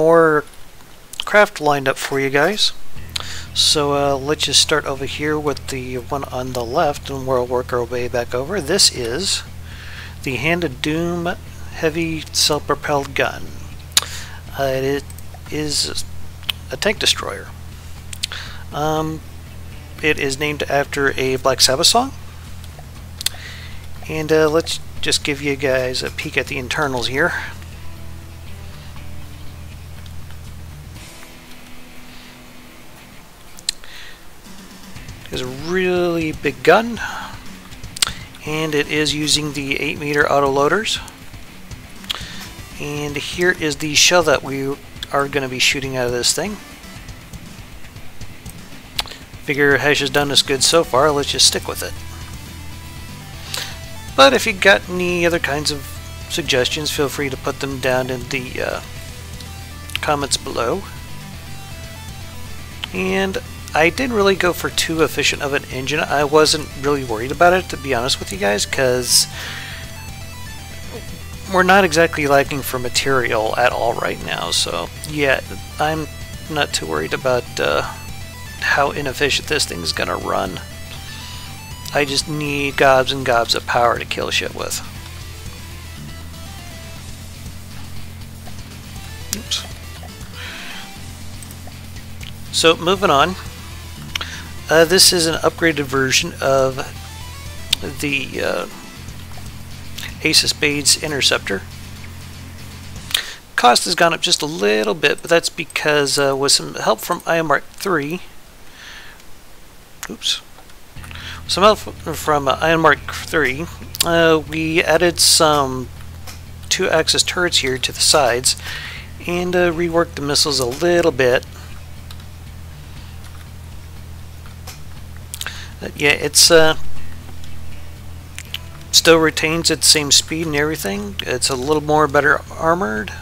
more craft lined up for you guys. So let's just start over here with the one on the left, and we'll work our way back over. This is the Hand of Doom heavy self-propelled gun. It is a tank destroyer. It is named after a Black Sabbath song. And let's just give you guys a peek at the internals here. It's a really big gun, and it is using the 8-meter auto loaders. And here is the shell that we are going to be shooting out of this thing. Figure Hesh has done us good so far, let's just stick with it. But if you got any other kinds of suggestions, feel free to put them down in the comments below. And I didn't really go for too efficient of an engine. I wasn't really worried about it, to be honest with you guys, because we're not exactly lacking for material at all right now. So yeah, I'm not too worried about how inefficient this thing's gonna run. I just need gobs and gobs of power to kill shit with. Oops. So moving on. This is an upgraded version of the Ace of Spades Interceptor. Cost has gone up just a little bit, but that's because with some help from Mark III. Oops. Some help from Mark III, we added some 2-axis turrets here to the sides and reworked the missiles a little bit. Yeah, it's still retains its same speed and everything. It's a little more better armored,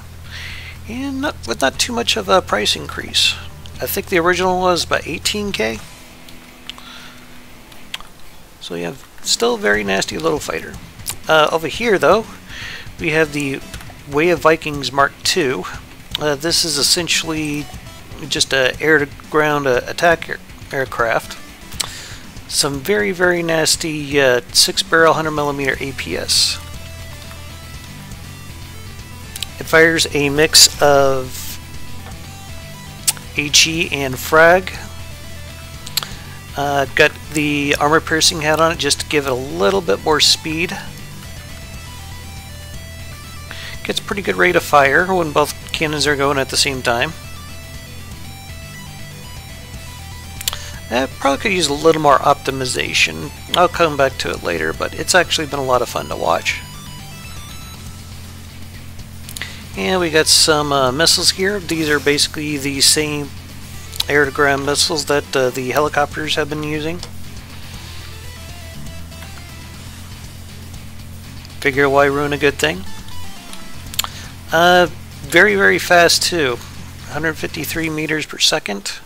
and with not too much of a price increase. I think the original was about 18K. So yeah, still a very nasty little fighter. Over here though, we have the Way of Vikings Mark II. This is essentially just a air-to-ground attack aircraft. Some very, very nasty 6-barrel 100mm APS. It fires a mix of HE and frag. Got the armor-piercing head on it just to give it a little bit more speed. Gets a pretty good rate of fire when both cannons are going at the same time. Probably could use a little more optimization. I'll come back to it later, but it's actually been a lot of fun to watch. And we got some missiles here. These are basically the same air-to-ground missiles that the helicopters have been using. Figure why ruin a good thing. Very, very fast too. 153 meters per second.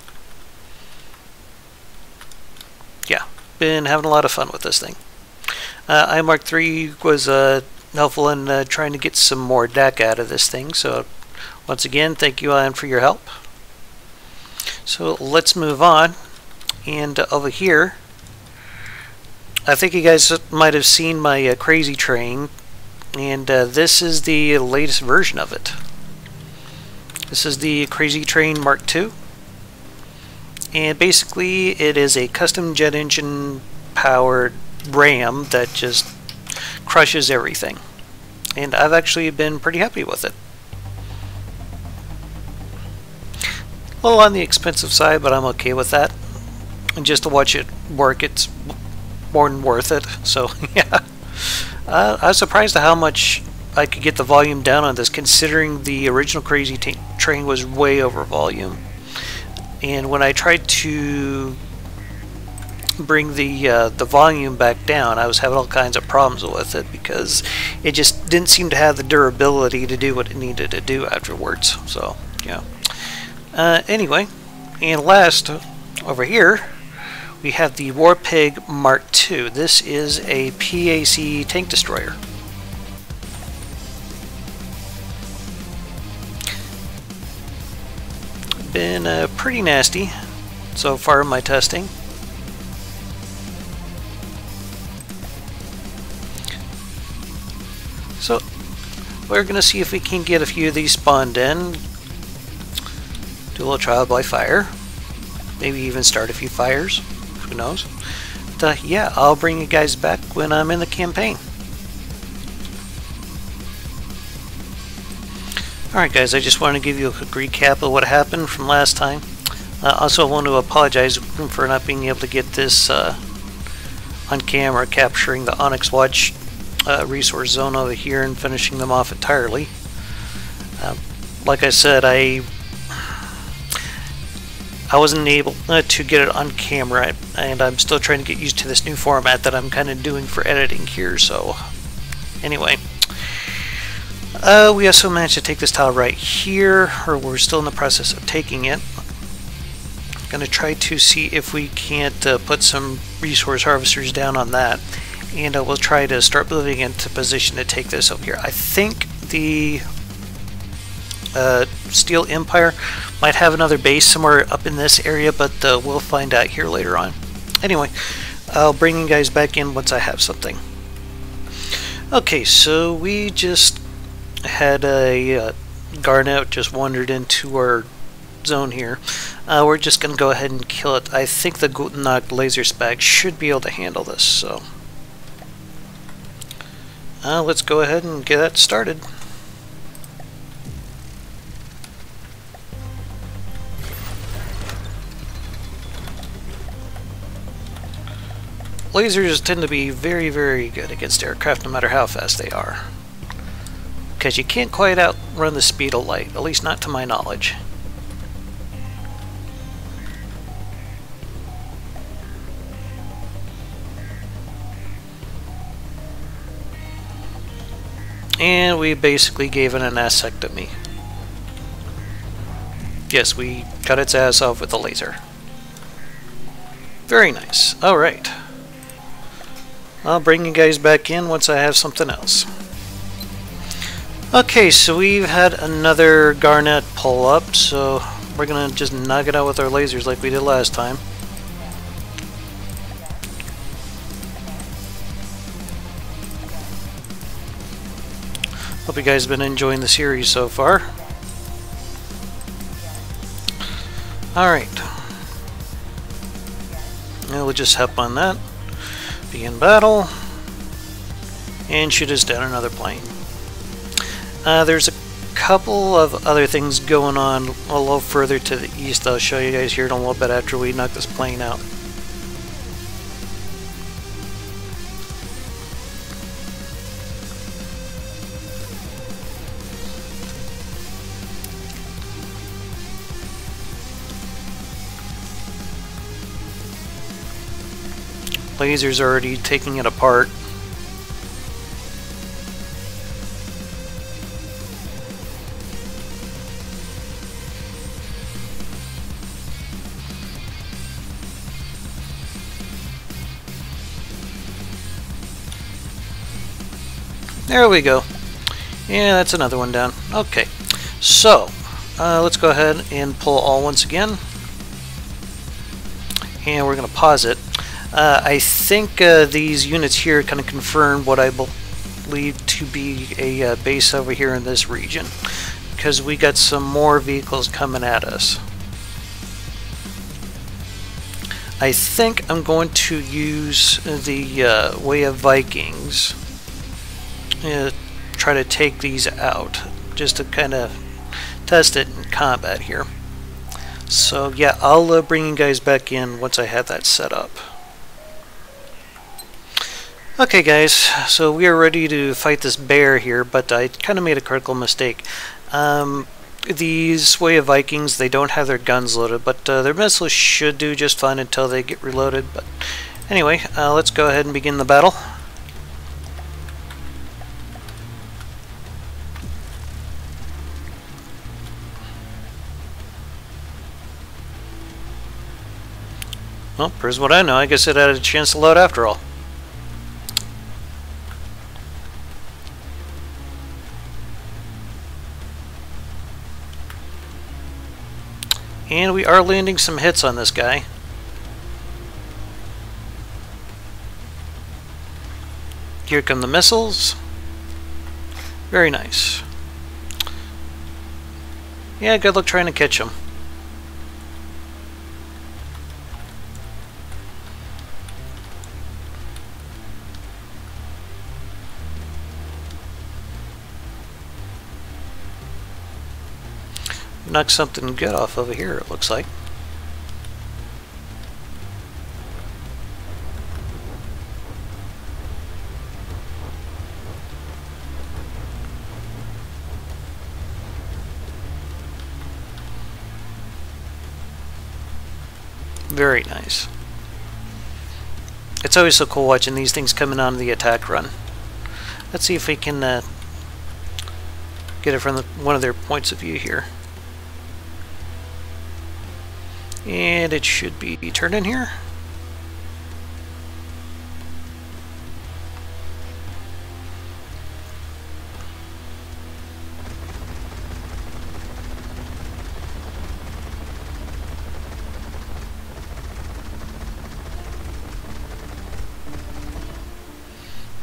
Yeah, been having a lot of fun with this thing. Mark III was helpful in trying to get some more DAC out of this thing. So once again, thank you, Ian, for your help. So let's move on, and over here, I think you guys might have seen my crazy train, and this is the latest version of it. This is the Crazy Train Mark II, and basically it is a custom jet engine powered ram that just crushes everything, and I've actually been pretty happy with it. A little on the expensive side, but I'm okay with that. And just to watch it work, it's more than worth it. So yeah, I was surprised at how much I could get the volume down on this, considering the original Crazy Train was way over volume. And when I tried to bring the volume back down, I was having all kinds of problems with it because it just didn't seem to have the durability to do what it needed to do afterwards. So yeah. Anyway, and last over here we have the War Pig Mark II. This is a PAC tank destroyer. been pretty nasty so far in my testing. So we're going to see if we can get a few of these spawned in. Do a little trial by fire. Maybe even start a few fires. Who knows? But yeah, I'll bring you guys back when I'm in the campaign. Alright guys, I just want to give you a quick recap of what happened from last time. Also, I want to apologize for not being able to get this on camera, capturing the Onyx Watch resource zone over here and finishing them off entirely. Like I said, I wasn't able to get it on camera, and I'm still trying to get used to this new format that I'm kind of doing for editing here. So anyway, we also managed to take this tile right here, or we're still in the process of taking it. Going to try to see if we can't put some resource harvesters down on that, and we'll try to start moving into position to take this over here. I think the Steel Empire might have another base somewhere up in this area, but we'll find out here later on. Anyway, I'll bring you guys back in once I have something. Okay, so we just had a Garnet just wandered into our zone here. We're just going to go ahead and kill it. I think the Gutenach laser spag should be able to handle this, so let's go ahead and get that started. Lasers tend to be very, very good against aircraft no matter how fast they are, because you can't quite outrun the speed of light, at least not to my knowledge. And we basically gave it an assectomy. Yes, we cut its ass off with a laser. Very nice. Alright. I'll bring you guys back in once I have something else. Okay, so we've had another Garnet pull up, so we're gonna just knock it out with our lasers like we did last time. Hope you guys have been enjoying the series so far. Alright. Now we'll just hop on that. Begin battle. And shoot us down another plane. There's a couple of other things going on a little further to the east. I'll show you guys here in a little bit after we knock this plane out. Laser's already taking it apart. There we go. Yeah, that's another one down. Okay, so let's go ahead and pull all once again. And we're going to pause it. I think these units here kind of confirm what I believe to be a base over here in this region, because we got some more vehicles coming at us. I think I'm going to use the Way of Vikings, try to take these out, just to kind of test it in combat here. So yeah, I'll bring you guys back in once I have that set up. Okay guys, so we are ready to fight this bear here, but I kind of made a critical mistake. These Way of Vikings, they don't have their guns loaded, but their missiles should do just fine until they get reloaded. But anyway, let's go ahead and begin the battle. Well, here's what I know. I guess it had a chance to load after all. And we are landing some hits on this guy. Here come the missiles. Very nice. Yeah, good luck trying to catch him. Knock something good off over here, it looks like. Very nice. It's always so cool watching these things coming on the attack run. Let's see if we can get it from one of their points of view here. And it should be turning here.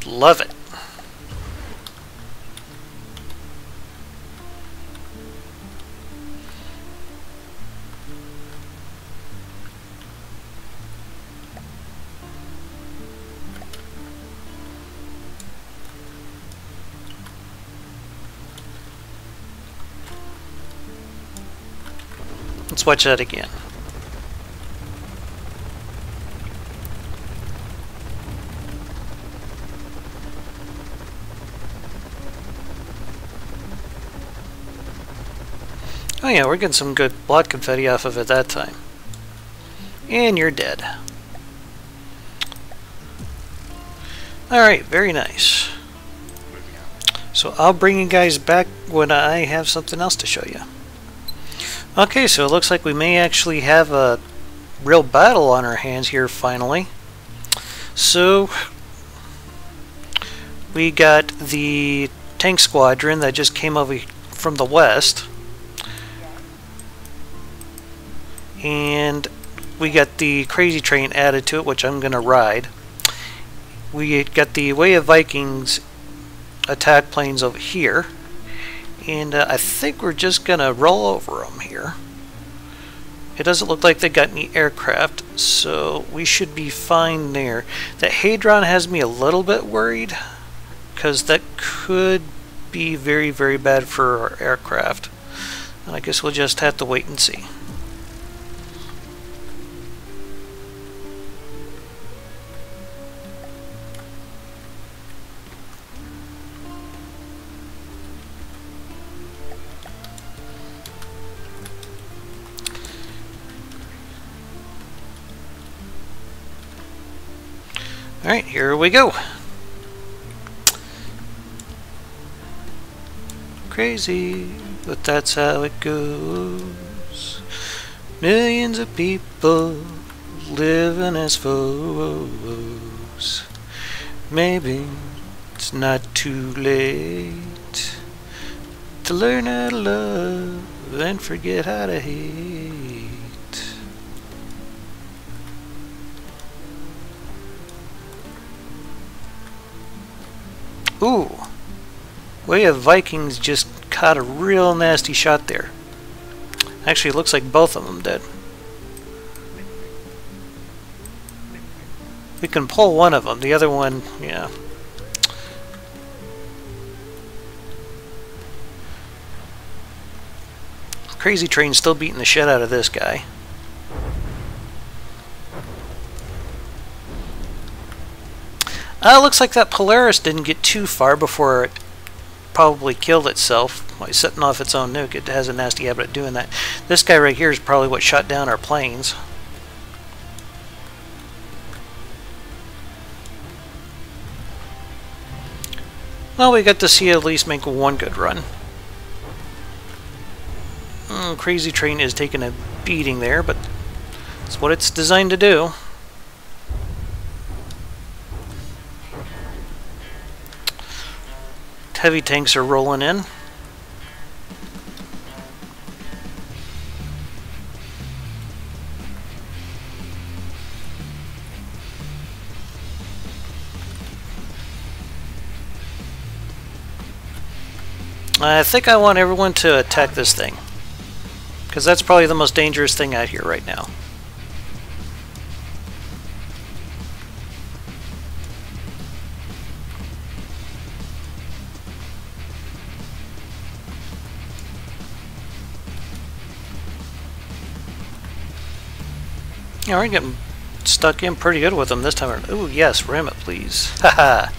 Love it. Let's watch that again. Oh yeah, we're getting some good blood confetti off of it that time. And you're dead. Alright, very nice. So I'll bring you guys back when I have something else to show you. Okay, so it looks like we may actually have a real battle on our hands here finally. So we got the tank squadron that just came over from the west. And we got the crazy train added to it, which I'm going to ride. We got the Way of Vikings attack planes over here. And I think we're just going to roll over them here. It doesn't look like they got any aircraft, so we should be fine there. That Hadron has me a little bit worried, because that could be very, very bad for our aircraft. And I guess we'll just have to wait and see. Alright, here we go. Crazy, but that's how it goes. Millions of people living as foes. Maybe it's not too late to learn how to love and forget how to hate. Ooh, Way of Vikings just caught a real nasty shot there. Actually, it looks like both of them did. We can pull one of them, the other one, yeah. Crazy Train's still beating the shit out of this guy. Looks like that Polaris didn't get too far before it probably killed itself by setting off its own nuke. It has a nasty habit of doing that. This guy right here is probably what shot down our planes. Well, we got to see at least make one good run. Crazy Train is taking a beating there, but it's what it's designed to do. Heavy tanks are rolling in. I think I want everyone to attack this thing, because that's probably the most dangerous thing out here right now. Yeah, we're getting stuck in pretty good with them this time. Ooh, yes, ram it, please. Haha.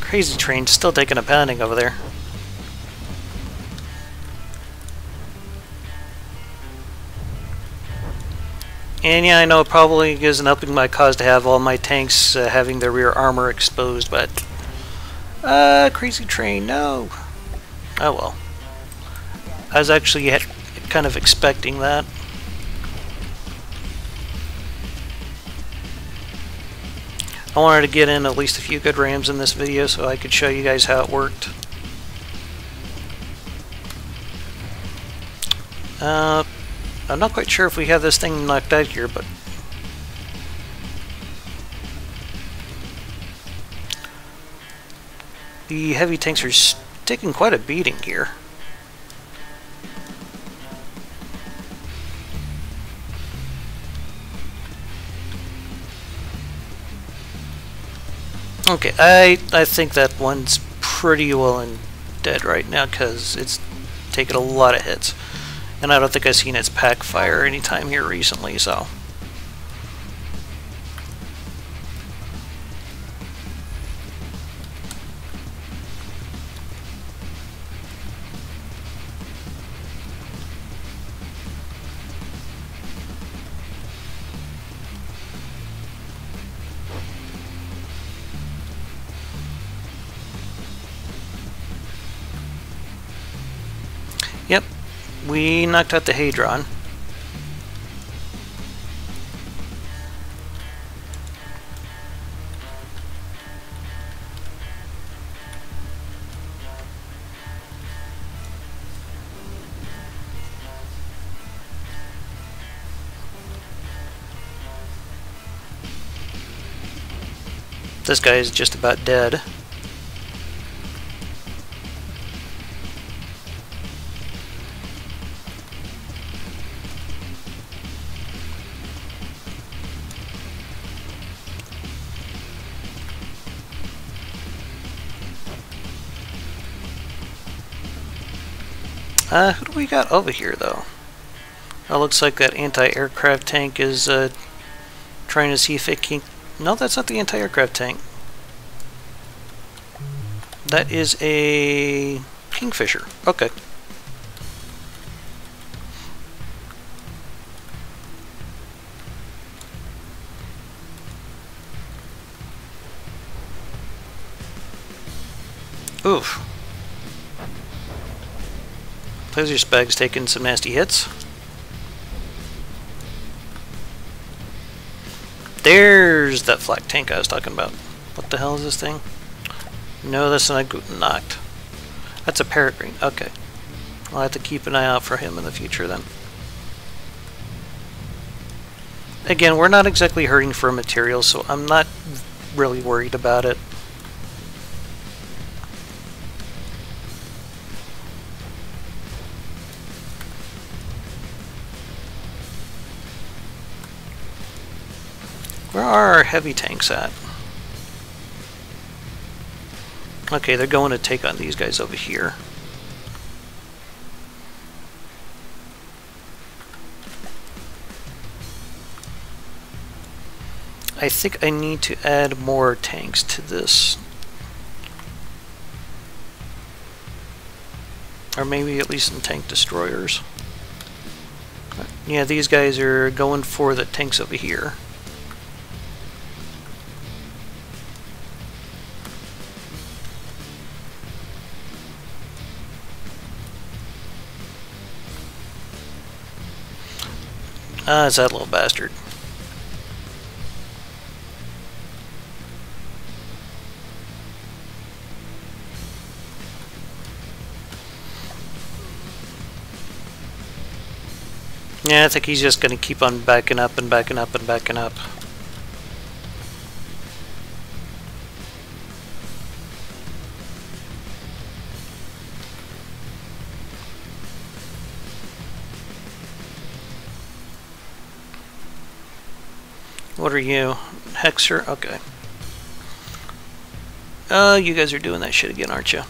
Crazy train still taking a pounding over there. And yeah, I know it probably isn't helping my cause to have all my tanks having their rear armor exposed, but... crazy train, no! Oh well. I was actually kind of expecting that. I wanted to get in at least a few good rams in this video so I could show you guys how it worked. I'm not quite sure if we have this thing knocked out here, but... the heavy tanks are taking quite a beating here. Okay, I think that one's pretty well and dead right now because it's taken a lot of hits. And I don't think I've seen its pack fire anytime here recently, so... Yep, we knocked out the Hadron. This guy is just about dead. Who do we got over here, though? It looks like that anti-aircraft tank is trying to see if it can... No, that's not the anti-aircraft tank. That is a Kingfisher. Okay. Oof. Pleasure Spag's taking some nasty hits. There's that flak tank I was talking about. What the hell is this thing? No, that's not Guten Nacht. That's a Peregrine. Okay. I'll have to keep an eye out for him in the future then. Again, we're not exactly hurting for material, so I'm not really worried about it. Where are our heavy tanks at? Okay, they're going to take on these guys over here. I think I need to add more tanks to this. Or maybe at least some tank destroyers. Yeah, these guys are going for the tanks over here. Ah, it's that little bastard. Yeah, I think he's just going to keep on backing up and backing up and backing up. What are you? Hexer? Okay. You guys are doing that shit again, aren't you?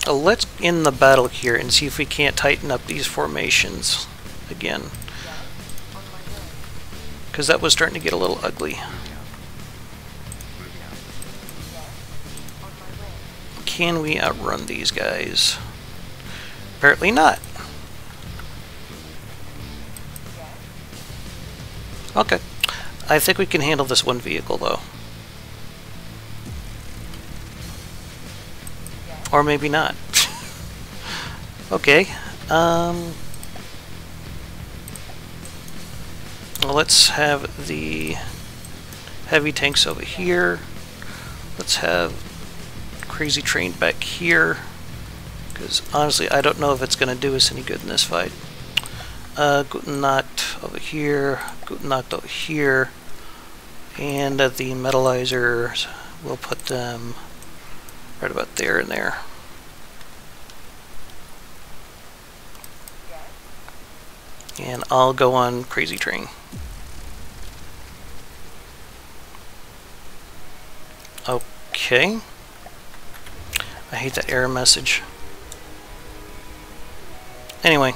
Let's end the battle here and see if we can't tighten up these formations again. Because that was starting to get a little ugly. Can we outrun these guys? Apparently not. Okay. I think we can handle this one vehicle, though. Or maybe not. Okay. Well, let's have the heavy tanks over here. Let's have crazy train back here. Because honestly, I don't know if it's going to do us any good in this fight. Guten Nacht over here. Guten Nacht over here. And the metallizers, we'll put them right about there and there. And I'll go on Crazy Train. Okay. I hate that error message. Anyway.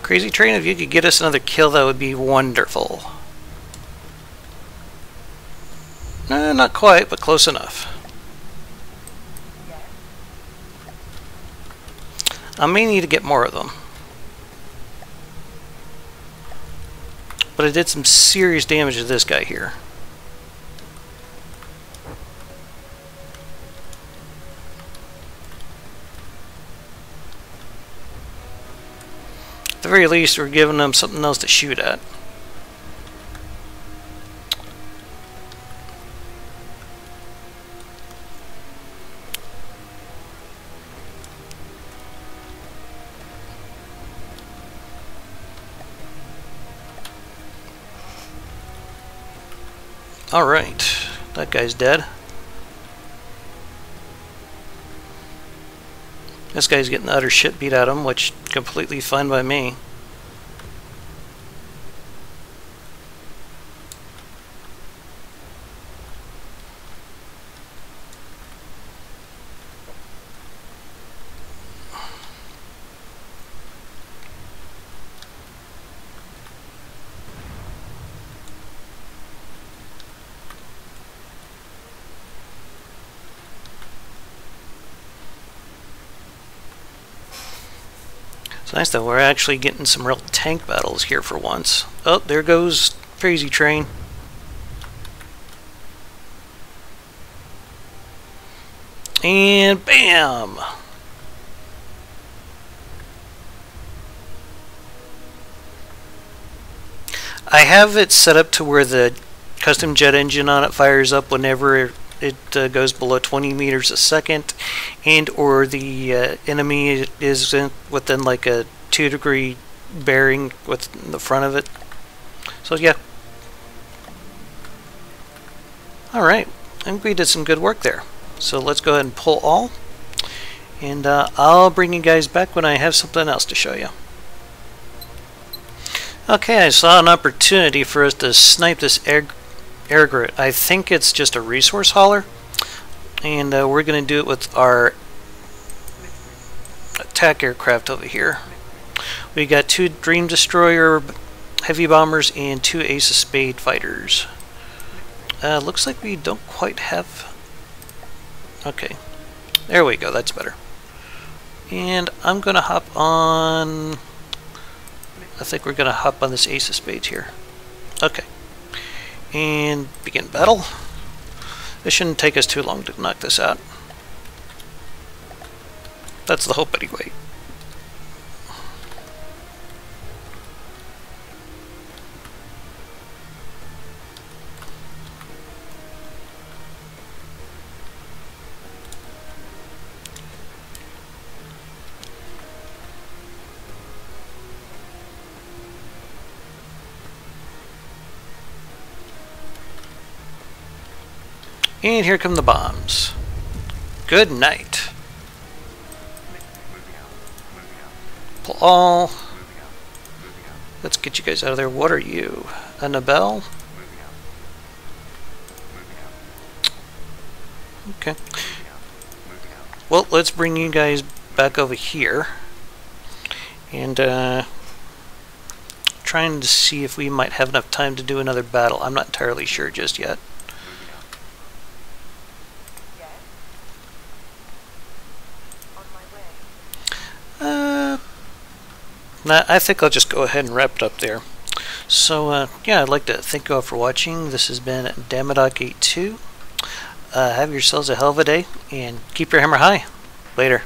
Crazy Train, if you could get us another kill, that would be wonderful. Not quite, but close enough. I may need to get more of them. But I did some serious damage to this guy here. At the very least, we're giving them something else to shoot at. Alright, that guy's dead. This guy's getting the utter shit beat out of him, which completely fine by me. It's nice that we're actually getting some real tank battles here for once. Oh, there goes Crazy Train. And bam! I have it set up to where the custom jet engine on it fires up whenever it goes below 20 meters a second, and or the enemy is within like a 2-degree bearing with the front of it. So yeah. Alright, I think we did some good work there. So let's go ahead and pull all, and I'll bring you guys back when I have something else to show you. Okay, I saw an opportunity for us to snipe this air grit. I think it's just a resource hauler, and we're going to do it with our attack aircraft over here. We got 2 Dream Destroyer heavy bombers and 2 Ace of Spade fighters. Looks like we don't quite have... Okay, there we go, that's better. And I'm going to hop on... I think we're going to hop on this Ace of Spades here. Okay. And begin battle. This shouldn't take us too long to knock this out. That's the hope anyway. And here come the bombs. Good night. Paul. Let's get you guys out of there. What are you? Annabelle? Okay. Well, let's bring you guys back over here. And trying to see if we might have enough time to do another battle. I'm not entirely sure just yet. Nah, I think I'll just go ahead and wrap it up there. So, yeah, I'd like to thank you all for watching. This has been Dama.82. Have yourselves a hell of a day, and keep your hammer high. Later.